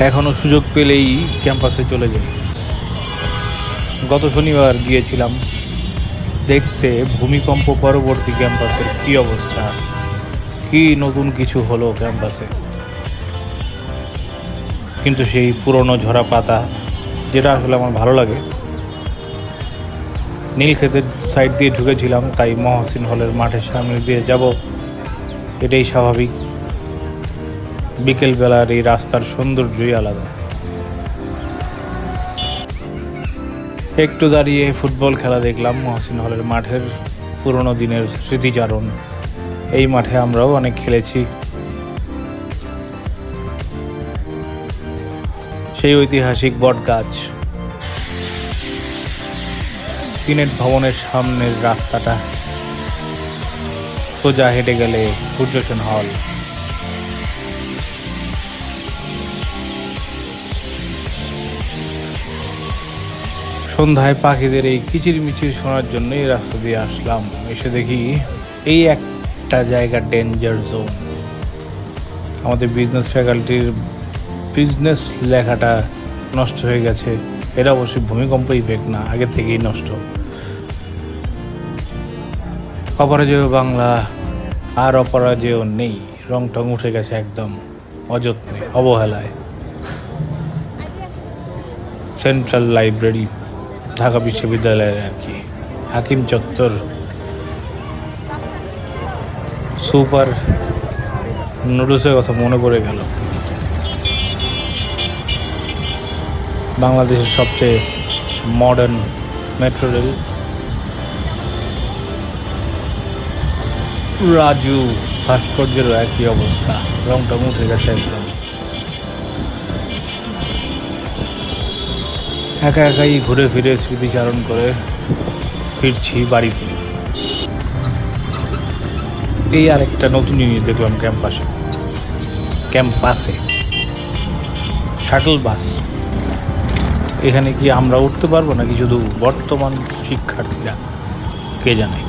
এখনও সুযোগ পেলেই ক্যাম্পাসে চলে যাই। গত শনিবার গিয়েছিলাম দেখতে ভূমিকম্প পরবর্তী ক্যাম্পাসের কি অবস্থা, কি নতুন কিছু হলো ক্যাম্পাসে। কিন্তু সেই পুরনো ঝরা পাতা, যেটা আসলে আমার ভালো লাগে। নীলক্ষেতের সাইড দিয়ে ঢুকেছিলাম, তাই মহসিন হলের মাঠের সামনে দিয়ে যাব, এটাই স্বাভাবিক। বিকেলবেলার এই রাস্তার সৌন্দর্যই আলাদা। একটু দাঁড়িয়ে ফুটবল খেলা দেখলাম মহসিন হলের মাঠের, পুরনো দিনের স্মৃতিচারণ। এই মাঠে আমরাও অনেক খেলেছি। সেই ঐতিহাসিক বটগাছ, সিনেট ভবনের সামনের রাস্তাটা, সোজা হেঁটে গেলে সূর্যসেন হল। সন্ধ্যায় পাখিদের এই কিচিরমিচির শোনার জন্য এই রাস্তা দিয়ে আসলাম। এসে দেখি এই একটা জায়গা ডেঞ্জার জোন। আমাদের বিজনেস ফ্যাকাল্টির বিজনেস লেখাটা নষ্ট হয়ে গেছে। এটা অবশ্যই ভূমিকম্প ইফেক্ট না, আগে থেকেই নষ্ট। অপরাজেয় বাংলা আর অপরাজেয় নেই, রং টং উঠে গেছে একদম অযত্নে, অবহেলায়। সেন্ট্রাল লাইব্রেরি, ঢাকা বিশ্ববিদ্যালয়ের আর কি, হাকিম চত্বর, সুপার নুডলসের কথা মনে পড়ে গেল। বাংলাদেশের সবচেয়ে মডার্ন মেট্রো রেল। রাজু ভাস্কর্যেরও একই অবস্থা, রংটা উঠে গেছে একদম। একা একাই ঘুরে ফিরে স্মৃতিচারণ করে ফিরছি বাড়িতে। এই আরেকটা নতুন জিনিস দেখলাম ক্যাম্পাসে শাটল বাস। এখানে কি আমরা উঠতে পারবো নাকি শুধু বর্তমান শিক্ষার্থীরা, কে জানে।